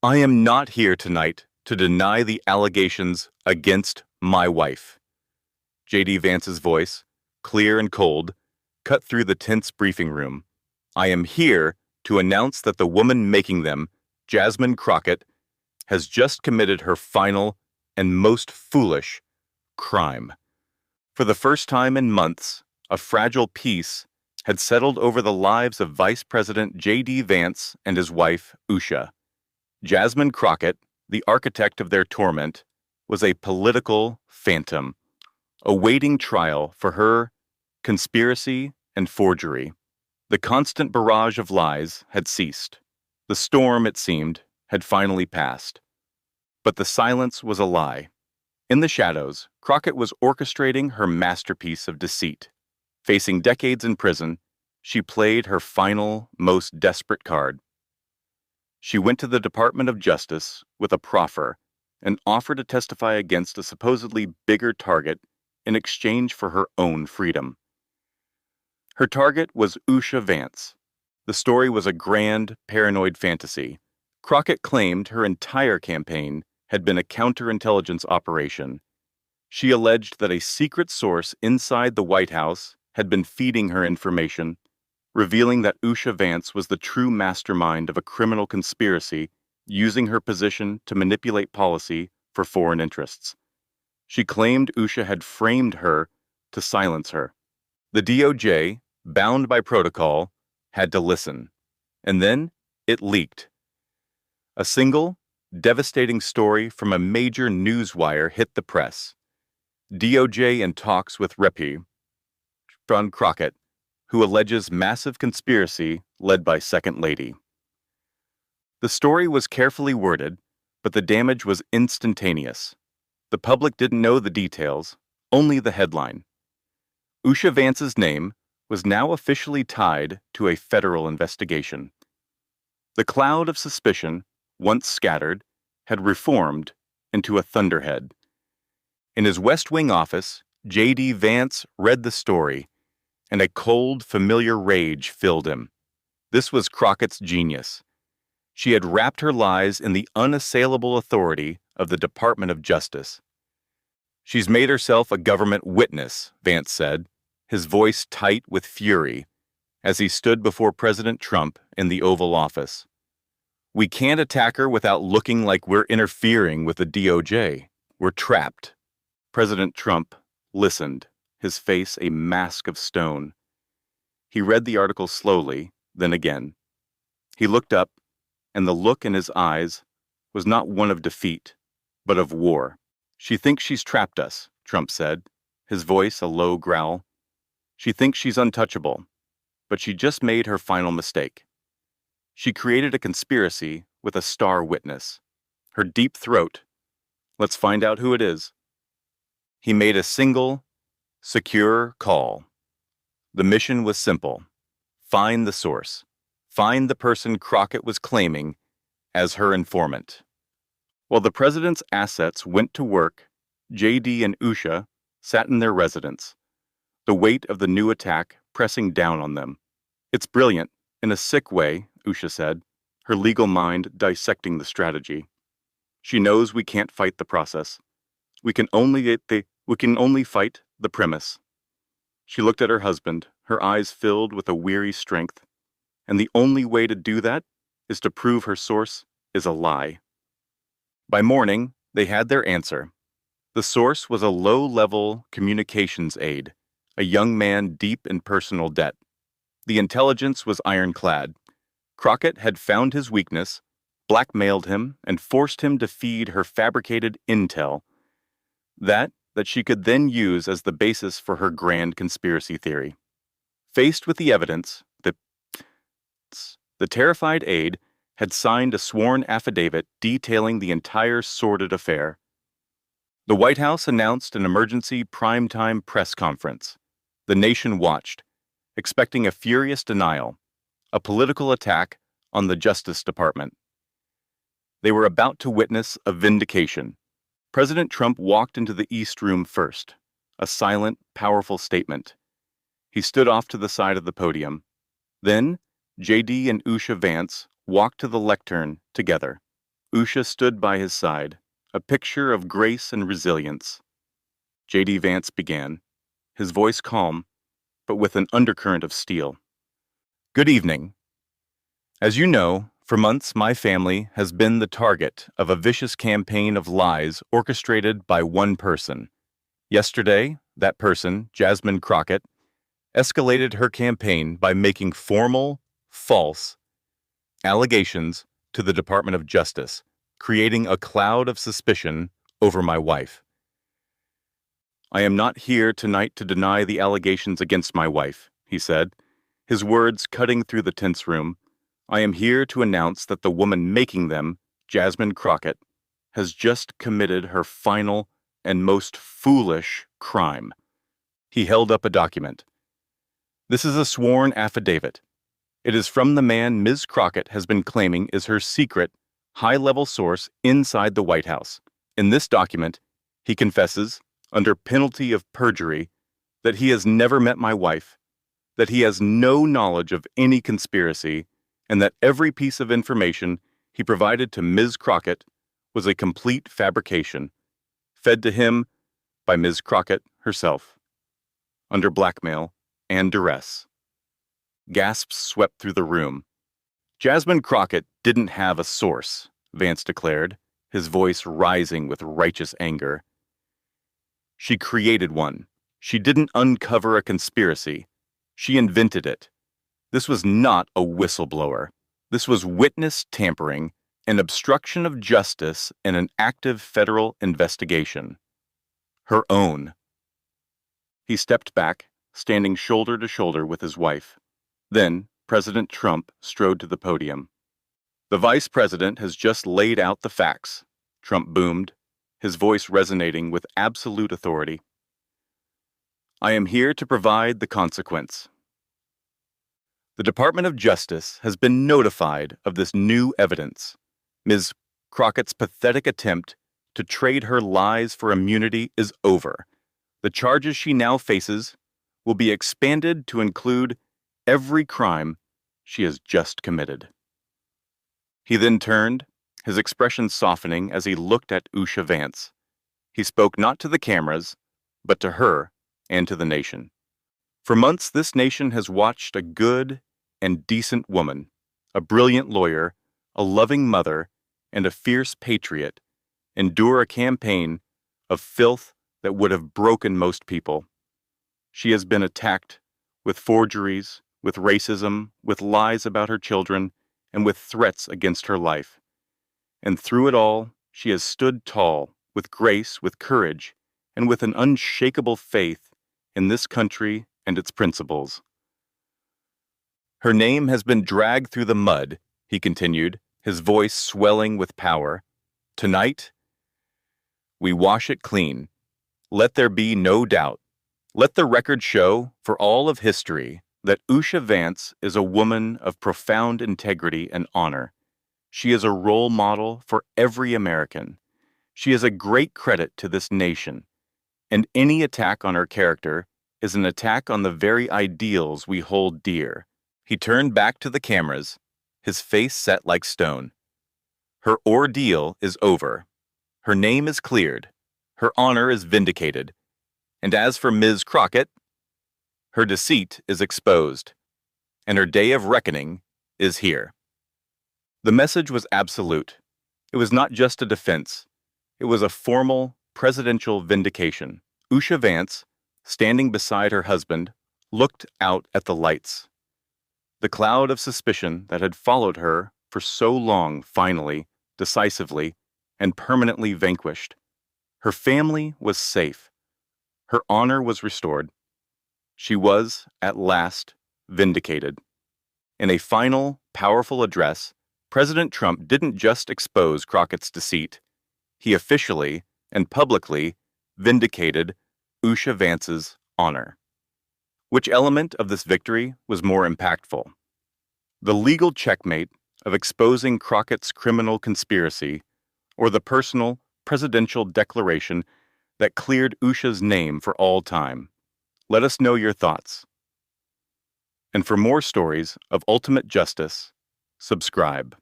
I am not here tonight to deny the allegations against my wife. J.D. Vance's voice, clear and cold, cut through the tense briefing room. I am here to announce that the woman making them, Jasmine Crockett, has just committed her final and most foolish crime. For the first time in months, a fragile peace had settled over the lives of Vice President J.D. Vance and his wife, Usha. Jasmine Crockett, the architect of their torment, was a political phantom, awaiting trial for her conspiracy and forgery. The constant barrage of lies had ceased. The storm, it seemed, had finally passed. But the silence was a lie. In the shadows, Crockett was orchestrating her masterpiece of deceit. Facing decades in prison, she played her final, most desperate card. She went to the Department of Justice with a proffer and offered to testify against a supposedly bigger target in exchange for her own freedom. Her target was Usha Vance. The story was a grand, paranoid fantasy. Crockett claimed her entire campaign had been a counterintelligence operation. She alleged that a secret source inside the White House had been feeding her information, revealing that Usha Vance was the true mastermind of a criminal conspiracy using her position to manipulate policy for foreign interests. She claimed Usha had framed her to silence her. The DOJ, bound by protocol, had to listen. And then it leaked. A single, devastating story from a major newswire hit the press. DOJ in talks with Repi, John Crockett, who alleges massive conspiracy led by Second Lady. The story was carefully worded, but the damage was instantaneous. The public didn't know the details, only the headline. Usha Vance's name was now officially tied to a federal investigation. The cloud of suspicion, once scattered, had reformed into a thunderhead. In his West Wing office, J.D. Vance read the story, and a cold, familiar rage filled him. This was Crockett's genius. She had wrapped her lies in the unassailable authority of the Department of Justice. She's made herself a government witness, Vance said, his voice tight with fury, as he stood before President Trump in the Oval Office. We can't attack her without looking like we're interfering with the DOJ. We're trapped. President Trump listened, his face a mask of stone. He read the article slowly, then again. He looked up, and the look in his eyes was not one of defeat, but of war. She thinks she's trapped us, Trump said, his voice a low growl. She thinks she's untouchable, but she just made her final mistake. She created a conspiracy with a star witness. Her deep throat. Let's find out who it is. He made a single, secure call. The mission was simple. Find the source. Find the person Crockett was claiming as her informant. While the president's assets went to work, J.D. and Usha sat in their residence, the weight of the new attack pressing down on them. It's brilliant, in a sick way, Usha said, her legal mind dissecting the strategy. She knows we can't fight the process. We can only fight the premise. She looked at her husband, her eyes filled with a weary strength. And the only way to do that is to prove her source is a lie. By morning, they had their answer. The source was a low-level communications aide, a young man deep in personal debt. The intelligence was ironclad. Crockett had found his weakness, blackmailed him, and forced him to feed her fabricated intel. That she could then use as the basis for her grand conspiracy theory. Faced with the evidence, the terrified aide had signed a sworn affidavit detailing the entire sordid affair. The White House announced an emergency primetime press conference. The nation watched, expecting a furious denial, a political attack on the Justice Department. They were about to witness a vindication. President Trump walked into the East Room first, a silent, powerful statement. He stood off to the side of the podium. Then, J.D. and Usha Vance walked to the lectern together. Usha stood by his side, a picture of grace and resilience. J.D. Vance began, his voice calm, but with an undercurrent of steel. Good evening. As you know, for months my family has been the target of a vicious campaign of lies orchestrated by one person. Yesterday, that person, Jasmine Crockett, escalated her campaign by making formal, false allegations to the Department of Justice, creating a cloud of suspicion over my wife. I am not here tonight to deny the allegations against my wife, he said, his words cutting through the tense room. I am here to announce that the woman making them, Jasmine Crockett, has just committed her final and most foolish crime. He held up a document. This is a sworn affidavit. It is from the man Ms. Crockett has been claiming is her secret, high-level source inside the White House. In this document, he confesses, under penalty of perjury, that he has never met my wife, that he has no knowledge of any conspiracy, and that every piece of information he provided to Ms. Crockett was a complete fabrication, fed to him by Ms. Crockett herself, under blackmail and duress. Gasps swept through the room. Jasmine Crockett didn't have a source, Vance declared, his voice rising with righteous anger. She created one. She didn't uncover a conspiracy. She invented it. This was not a whistleblower. This was witness tampering and obstruction of justice in an active federal investigation. Her own. He stepped back, standing shoulder to shoulder with his wife. Then, President Trump strode to the podium. The Vice President has just laid out the facts, Trump boomed, his voice resonating with absolute authority. I am here to provide the consequence. The Department of Justice has been notified of this new evidence. Ms. Crockett's pathetic attempt to trade her lies for immunity is over. The charges she now faces will be expanded to include every crime she has just committed. He then turned, his expression softening as he looked at Usha Vance. He spoke not to the cameras, but to her and to the nation. For months, this nation has watched a good and decent woman, a brilliant lawyer, a loving mother, and a fierce patriot endure a campaign of filth that would have broken most people. She has been attacked with forgeries, with racism, with lies about her children, and with threats against her life. And through it all, she has stood tall, with grace, with courage, and with an unshakable faith in this country and its principles. Her name has been dragged through the mud, he continued, his voice swelling with power. Tonight, we wash it clean. Let there be no doubt. Let the record show, for all of history, that Usha Vance is a woman of profound integrity and honor. She is a role model for every American. She is a great credit to this nation, and any attack on her character is an attack on the very ideals we hold dear. He turned back to the cameras, his face set like stone. Her ordeal is over. Her name is cleared. Her honor is vindicated. And as for Ms. Crockett, her deceit is exposed, and her day of reckoning is here. The message was absolute. It was not just a defense. It was a formal presidential vindication. Usha Vance, standing beside her husband, looked out at the lights. The cloud of suspicion that had followed her for so long finally, decisively, and permanently vanquished. Her family was safe. Her honor was restored. She was, at last, vindicated. In a final, powerful address, President Trump didn't just expose Crockett's deceit. He officially and publicly vindicated Usha Vance's honor. Which element of this victory was more impactful? The legal checkmate of exposing Crockett's criminal conspiracy, or the personal presidential declaration that cleared Usha's name for all time? Let us know your thoughts. And for more stories of ultimate justice, subscribe.